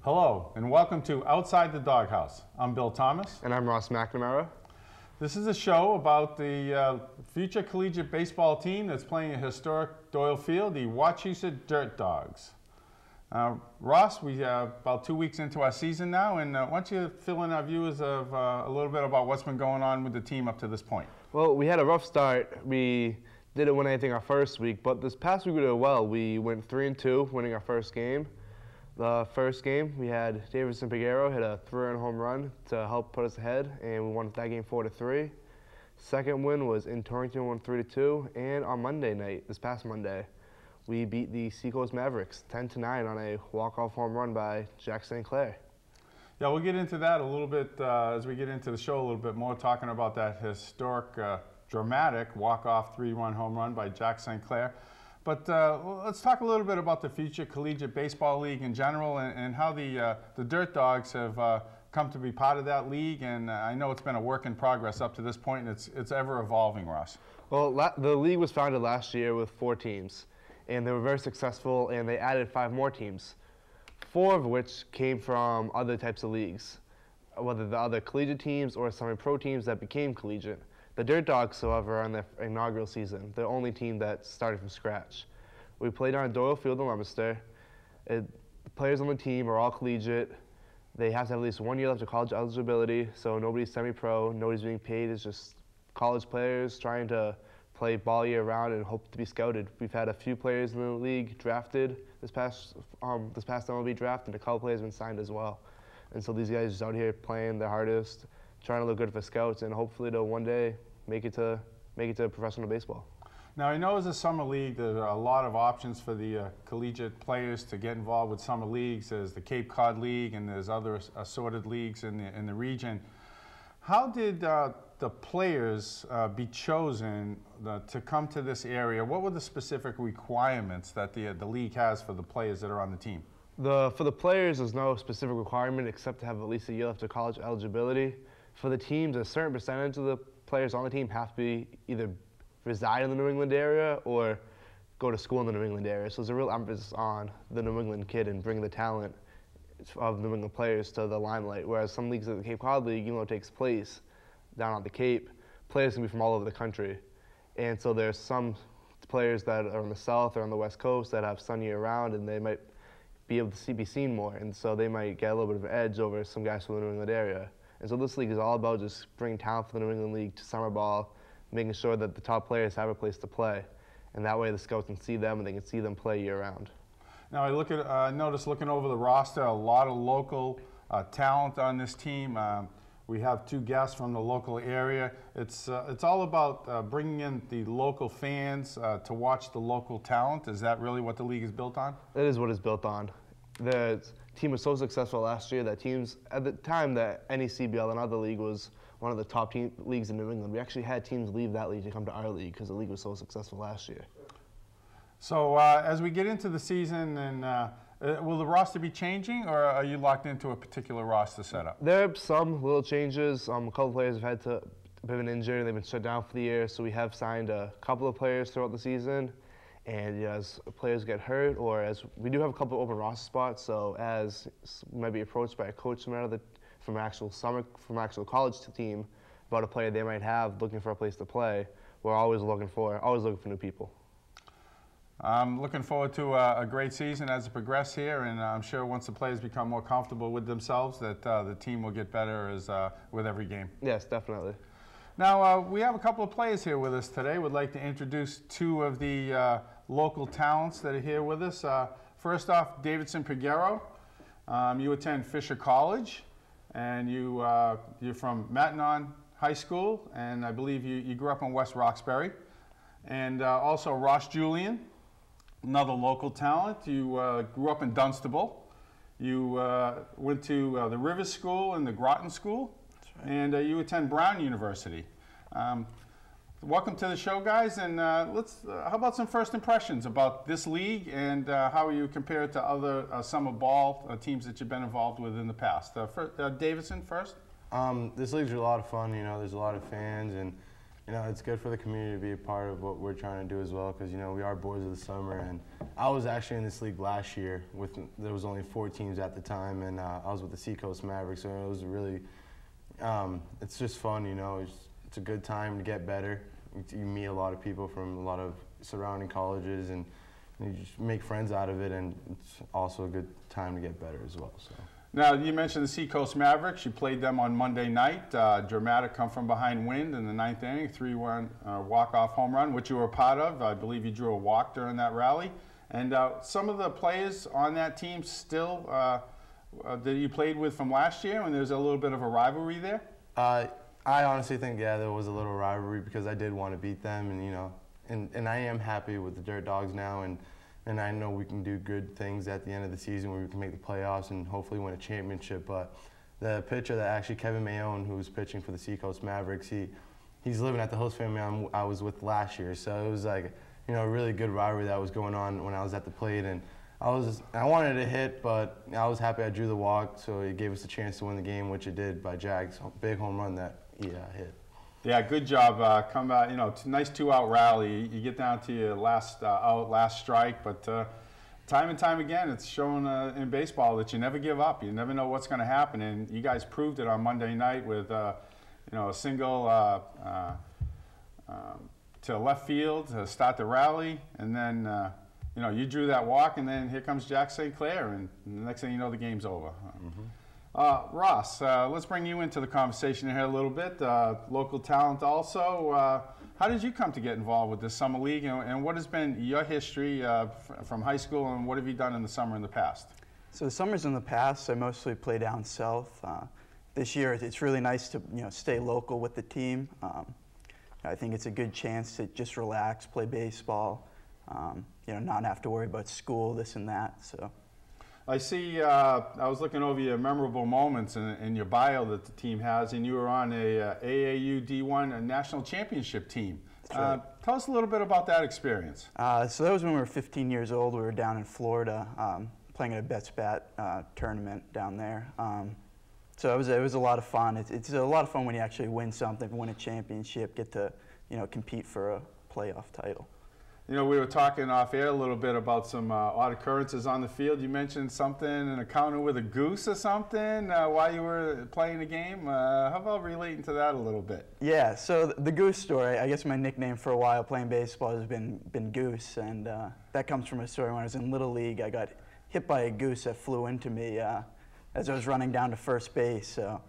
Hello, and welcome to Outside the Doghouse. I'm Bill Thomas. And I'm Ross McNamara. This is a show about the future collegiate baseball team that's playing at historic Doyle Field, the Wachusett Dirt Dogs. Ross, we are about 2 weeks into our season now, and why don't you fill in our viewers of a little bit about what's been going on with the team up to this point? Well, we had a rough start. We didn't win anything our first week, but this past week we did well. We went 3-2, winning our first game. The first game, we had Davidson Piguero hit a 3-run home run to help put us ahead, and we won that game 4-3. Second win was in Torrington, won 3-2, and on Monday night, this past Monday, we beat the Seacoast Mavericks 10-9 on a walk-off home run by Jack St. Clair. Yeah, we'll get into that a little bit as we get into the show a little bit more, talking about that historic, dramatic walk-off 3-run home run by Jack St. Clair. But let's talk a little bit about the future collegiate baseball league in general and how the Dirt Dogs have come to be part of that league. And I know it's been a work in progress up to this point, and it's ever evolving, Ross. Well, the league was founded last year with 4 teams, and they were very successful, and they added 5 more teams, 4 of which came from other types of leagues, whether the other collegiate teams or semi-pro teams that became collegiate. The Dirt Dogs, however, are in their inaugural season, the only team that started from scratch. We played on Doyle Field in Leominster. The players on the team are all collegiate. They have to have at least 1 year left of college eligibility, so nobody's semi-pro, nobody's being paid. It's just college players trying to play ball year round and hope to be scouted. We've had a few players in the league drafted this past MLB draft, and a couple players have been signed as well. And so these guys are just out here playing their hardest, trying to look good for scouts, and hopefully they'll one day make it to professional baseball. Now, I know as a summer league, there are a lot of options for the collegiate players to get involved with summer leagues. There's the Cape Cod League, and there's other assorted leagues in the region. How did the players be chosen to come to this area? What were the specific requirements that the league has for the players that are on the team? For the players, there's no specific requirement except to have at least a year left of college eligibility. For the teams, a certain percentage of the players on the team have to be either reside in the New England area or go to school in the New England area. So there's a real emphasis on the New England kid and bringing the talent of New England players to the limelight. Whereas some leagues like the Cape Cod League, even though it takes place down on the Cape, players can be from all over the country. And so there's some players that are on the South or on the West Coast that have sun year round, and they might be able to be seen more. And so they might get a little bit of an edge over some guys from the New England area. And so this league is all about just bringing talent from the New England League to summer ball, making sure that the top players have a place to play. And that way the scouts can see them and they can see them play year round. Now, I noticed looking over the roster, a lot of local talent on this team. We have 2 guests from the local area. It's all about bringing in the local fans to watch the local talent. Is that really what the league is built on? That is what it's built on. The team was so successful last year that teams, at the time that NECBL, another league, was one of the top leagues in New England, we actually had teams leave that league to come to our league because the league was so successful last year. So as we get into the season, and will the roster be changing, or are you locked into a particular roster setup? There are some little changes. A couple players have been injured and they've been shut down for the year, so we have signed a couple of players throughout the season. And as players get hurt, or as we do have a couple of open roster spots, so as we might be approached by a coach from actual college team about a player they might have looking for a place to play, we're always looking for new people. I'm looking forward to a great season as it progresses here, and I'm sure once the players become more comfortable with themselves that the team will get better with every game. Yes, definitely. Now, we have a couple of players here with us today. We'd like to introduce 2 of the local talents that are here with us. First off, Davidson Piguero. You attend Fisher College, and you're from Matanon High School, and I believe you grew up in West Roxbury. And also Ross Julian, another local talent. You grew up in Dunstable. You went to the Rivers School and the Groton School. And you attend Brown University. Welcome to the show, guys, and how about some first impressions about this league and how you compare it to other summer ball teams that you've been involved with in the past. Davidson first. This league's a lot of fun. You know, there's a lot of fans, and You know, it's good for the community to be a part of what we're trying to do as well, because, you know, we are boys of the summer, and I was actually in this league last year there was only 4 teams at the time, and I was with the Seacoast Mavericks, so it was really, it's just fun, you know, it's a good time to get better. You meet a lot of people from a lot of surrounding colleges, and you just make friends out of it, and it's also a good time to get better as well. So. Now, you mentioned the Seacoast Mavericks. You played them on Monday night. Dramatic come-from-behind win in the 9th inning, 3-1 walk-off home run, which you were a part of. I believe you drew a walk during that rally. And some of the players on that team still that you played with from last year, and there's a little bit of a rivalry there? I honestly think, yeah, there was a little rivalry because I did want to beat them, and, you know, and I am happy with the Dirt Dogs now, and I know we can do good things at the end of the season where we can make the playoffs and hopefully win a championship. But the pitcher that actually Kevin Mayone, who was pitching for the Seacoast Mavericks, he's living at the host family I was with last year. So it was like, you know, a really good rivalry that was going on when I was at the plate. And I wanted to hit, but I was happy I drew the walk, so it gave us a chance to win the game, which it did by Jag's big home run that he hit. Yeah, good job. Come back, you know, nice 2-out rally. You get down to your last out, last strike, but time and time again, it's shown in baseball that you never give up. You never know what's going to happen, and you guys proved it on Monday night with, you know, a single to left field to start the rally, and then, you know, you drew that walk, and then here comes Jack St. Clair, and the next thing you know, the game's over. Mm-hmm. Ross, let's bring you into the conversation here a little bit. Local talent also. How did you come to get involved with this summer league, and what has been your history from high school, and what have you done in the summer in the past? So the summers in the past, I mostly play down south. This year, it's really nice to stay local with the team. I think it's a good chance to just relax, play baseball, not have to worry about school, this and that. So. I see, I was looking over your memorable moments in your bio that the team has, and you were on a AAU D1 national championship team. Right. Tell us a little bit about that experience. So that was when we were 15 years old. We were down in Florida playing at a Bets Bat tournament down there. So it was a lot of fun. It's a lot of fun when you actually win something, win a championship, get to compete for a playoff title. You know, we were talking off air a little bit about some odd occurrences on the field. You mentioned something, an encounter with a goose or something while you were playing the game. How about relating to that a little bit? Yeah, so the goose story, I guess my nickname for a while playing baseball has been Goose, and that comes from a story when I was in Little League. I got hit by a goose that flew into me as I was running down to first base. So,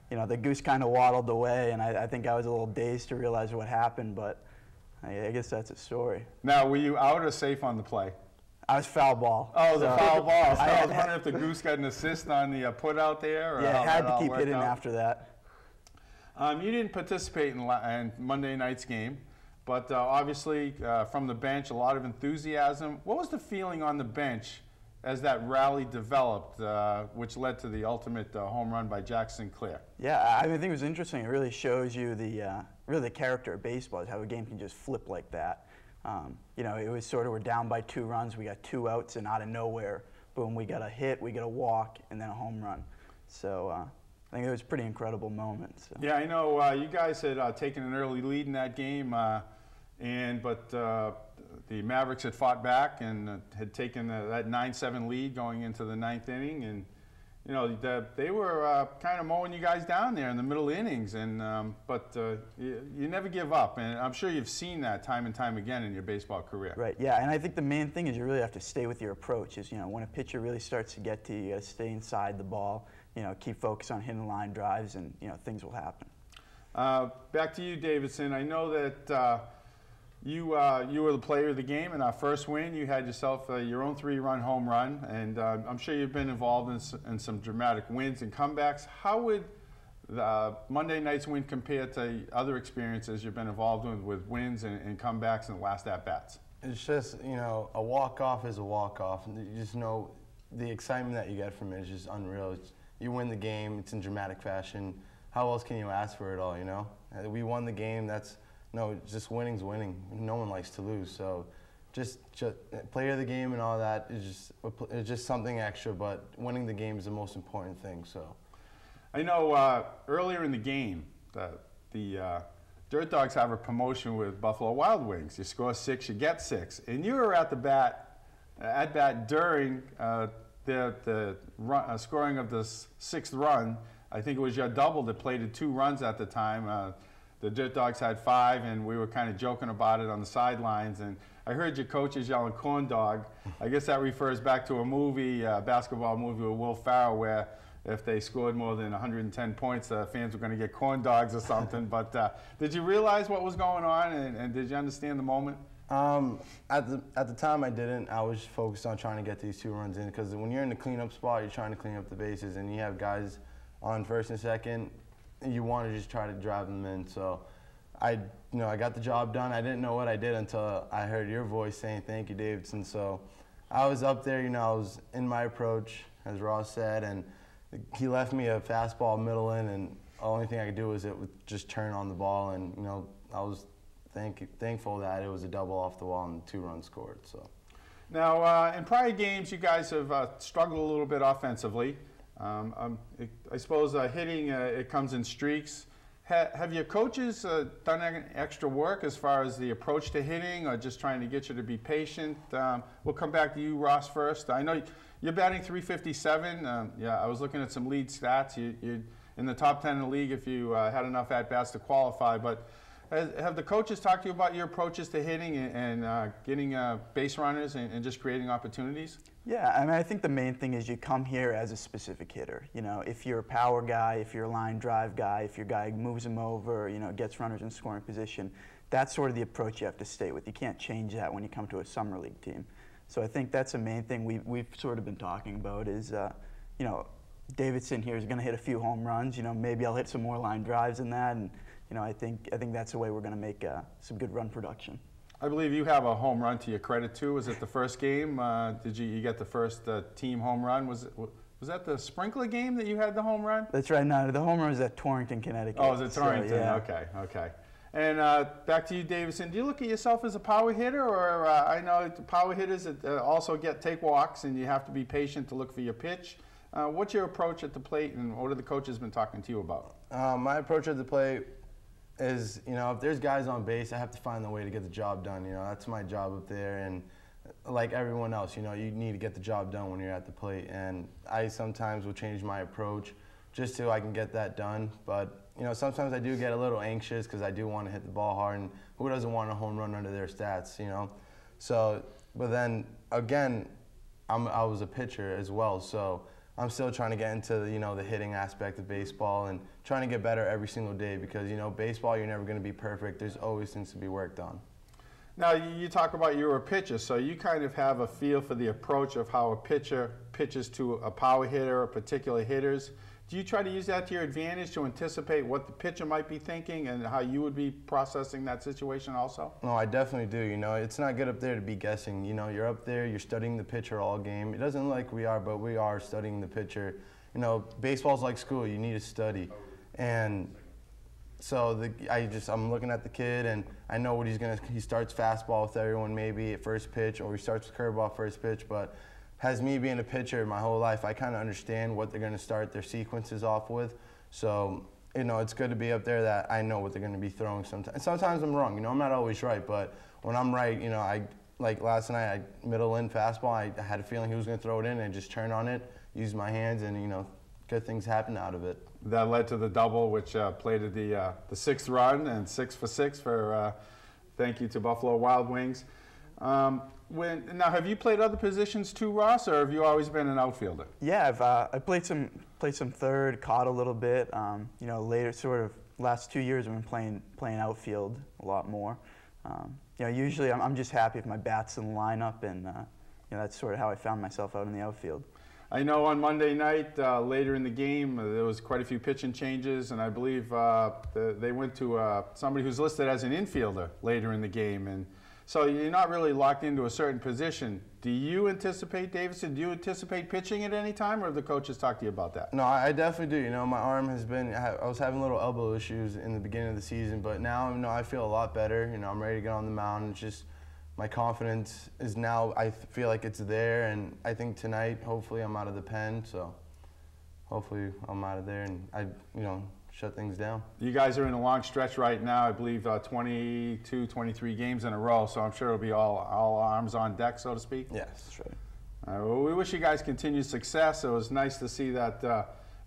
the goose kind of waddled away, and I think I was a little dazed to realize what happened, but I guess that's a story. Now, were you out or safe on the play? I was foul ball. Oh, the foul ball. So I was wondering if the goose got an assist on the put out there? Or yeah, I had to keep hitting after that. You didn't participate in Monday night's game, but obviously from the bench, a lot of enthusiasm. What was the feeling on the bench as that rally developed, which led to the ultimate home run by Jack St. Clair? Yeah, I think it was interesting. It really shows you really the character of baseball, is how a game can just flip like that. It was sort of, we're down by 2 runs, we got 2 outs, and out of nowhere, boom, we got a hit, we got a walk, and then a home run. So I think it was a pretty incredible moment. So. Yeah, I know you guys had taken an early lead in that game, but the Mavericks had fought back and had taken that 9-7 lead going into the 9th inning, and they were kind of mowing you guys down there in the middle innings, but you never give up, and I'm sure you've seen that time and time again in your baseball career. Right, yeah, and I think the main thing is you really have to stay with your approach. Is when a pitcher really starts to get to you, you got to stay inside the ball, keep focused on hitting line drives, and things will happen. Back to you, Davidson. I know that you were the player of the game in our first win. You had yourself your own 3-run home run, and I'm sure you've been involved in some dramatic wins and comebacks. How would Monday night's win compare to other experiences you've been involved with wins and comebacks and last at-bats? It's just, a walk-off is a walk-off. You just know the excitement that you get from it is just unreal. You win the game, it's in dramatic fashion. How else can you ask for it all, We won the game, just winning's winning. No one likes to lose, so just player of the game and all that is just something extra, but winning the game is the most important thing. So, I know earlier in the game, the Dirt Dogs have a promotion with Buffalo Wild Wings. You score 6, you get 6. And you were at the bat during the scoring of the 6th run. I think it was your double that plated 2 runs at the time. The Dirt Dogs had 5, and we were kind of joking about it on the sidelines. And I heard your coaches yelling "corn dog." I guess that refers back to a movie, basketball movie with Will Ferrell, where if they scored more than 110 points, fans were going to get corn dogs or something. But did you realize what was going on, and did you understand the moment? At the time, I didn't. I was focused on trying to get these 2 runs in, because when you're in the cleanup spot, you're trying to clean up the bases, and you have guys on first and second, and you want to just try to drive them in. So I got the job done. I didn't know what I did until I heard your voice saying "Thank you, Davidson." So I was up there, I was in my approach, as Ross said, and he left me a fastball middle in, and the only thing I could do was just turn on the ball, and I was thankful that it was a double off the wall and 2 runs scored. So now, in prior games, you guys have struggled a little bit offensively. I suppose hitting it comes in streaks. Have your coaches done extra work as far as the approach to hitting, or just trying to get you to be patient? We'll come back to you, Ross, first. I know you're batting .357. Yeah, I was looking at some lead stats. You're in the top 10 in the league if you had enough at-bats to qualify. But have the coaches talked to you about your approaches to hitting and getting base runners and just creating opportunities? Yeah, I mean, I think the main thing is you come here as a specific hitter. If you're a power guy, if you're a line drive guy, if your guy moves him over, gets runners in scoring position, that's sort of the approach you have to stay with. You can't change that when you come to a summer league team. So I think that's the main thing we've sort of been talking about is, Davidson here is going to hit a few home runs. Maybe I'll hit some more line drives than that, and I think that's the way we're going to make some good run production. I believe you have a home run to your credit too. Was it the first game? Did you get the first team home run? Was that the Sprinkler game that you had the home run? That's right. No, the home run was at Torrington, Connecticut. Oh, was it Torrington? So, yeah. Okay. And back to you, Davidson. Do you look at yourself as a power hitter, or I know power hitters also take walks, and you have to be patient to look for your pitch. What's your approach at the plate, and what have the coaches been talking to you about? My approach at the plate is, if there's guys on base, I have to find the way to get the job done. That's my job up there, and like everyone else, you need to get the job done when you're at the plate. And I sometimes will change my approach just so I can get that done. But sometimes I do get a little anxious because I do want to hit the ball hard, and who doesn't want a home run under their stats, So, but then again, I was a pitcher as well, so I'm still trying to get into the hitting aspect of baseball and trying to get better every single day, because baseball, you're never going to be perfect. There's always things to be worked on. Now, you talk about you're a pitcher, so you kind of have a feel for the approach of how a pitcher pitches to a power hitter or particular hitters. Do you try to use that to your advantage to anticipate what the pitcher might be thinking and how you would be processing that situation also? No, I definitely do. It's not good up there to be guessing. You're up there, you're studying the pitcher all game. It doesn't look like we are, but we are studying the pitcher. Baseball's like school. You need to study. And so I'm looking at the kid, and I know what he starts fastball with everyone maybe at first pitch, or he starts with curveball first pitch, but as me being a pitcher my whole life, I kind of understand what they're going to start their sequences off with. So, it's good to be up there that I know what they're going to be throwing sometimes. Sometimes I'm wrong, I'm not always right, but when I'm right, like last night, middle in fastball, I had a feeling he was going to throw it in and just turn on it, use my hands, and, good things happen out of it. That led to the double, which plated the 6th run, and 6 for 6 for thank you to Buffalo Wild Wings. Now, have you played other positions too, Ross, or have you always been an outfielder? Yeah, I played some third, caught a little bit. Later, sort of last 2 years, I've been playing outfield a lot more. Usually I'm just happy if my bat's in the lineup, and that's sort of how I found myself out in the outfield. I know on Monday night, later in the game, there was quite a few pitching changes, and I believe they went to somebody who's listed as an infielder later in the game. And so you're not really locked into a certain position. Do you anticipate, Davidson, pitching at any time, or have the coaches talked to you about that? No, I definitely do. My arm has been, I was having little elbow issues in the beginning of the season, but now, I feel a lot better. I'm ready to get on the mound. It's just, my confidence is now, I feel like it's there, and I think tonight, hopefully I'm out of the pen, so hopefully I'm out of there, and I, shut things down. You guys are in a long stretch right now. I believe 22, 23 games in a row, so I'm sure it'll be all arms on deck, so to speak. Yes, that's right. Well, we wish you guys continued success. It was nice to see that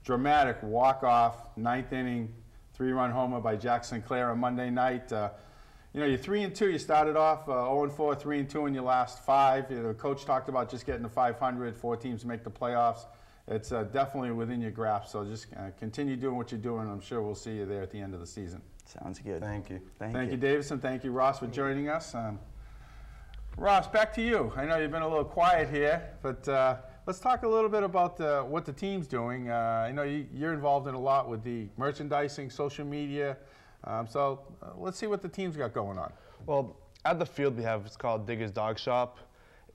dramatic walk-off, 9th inning, 3-run homer by Jack Sinclair on Monday night. You know, you're 3-2. You started off 0-4, 3-2 in your last 5. You know, the coach talked about just getting to 500. 4 teams make the playoffs. It's definitely within your grasp. So just continue doing what you're doing. I'm sure we'll see you there at the end of the season. Sounds good. Thank you. Thank you, Davidson. Thank you, Ross, for joining us. Ross, back to you. I know you've been a little quiet here, but let's talk a little bit about what the team's doing. I know you're involved in a lot with the merchandising, social media. So let's see what the team's got going on. Well, at the field we have, it's called Digger's Dog Shop.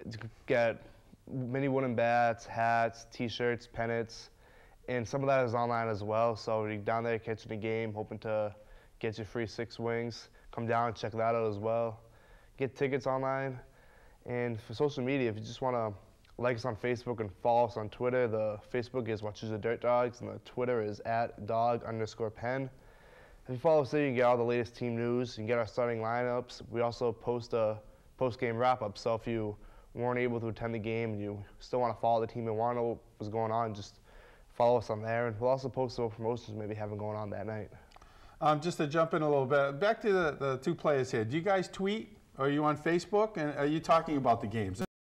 You can get many wooden bats, hats, t-shirts, pennants, and some of that is online as well. So you're down there catching the game, hoping to get your free 6 wings. Come down and check that out as well. Get tickets online. And for social media, if you just want to like us on Facebook and follow us on Twitter, the Facebook is Wachusett Dirt Dogs, and the Twitter is @dog_pen. If you follow us there, you can get all the latest team news. You can get our starting lineups. We also post a post-game wrap-up. So if you weren't able to attend the game and you still want to follow the team and want to know what's going on, just follow us on there. And we'll also post some promotions maybe having going on that night. Just to jump in a little bit, back to the 2 players here. Do you guys tweet? Are you on Facebook? And are you talking about the games?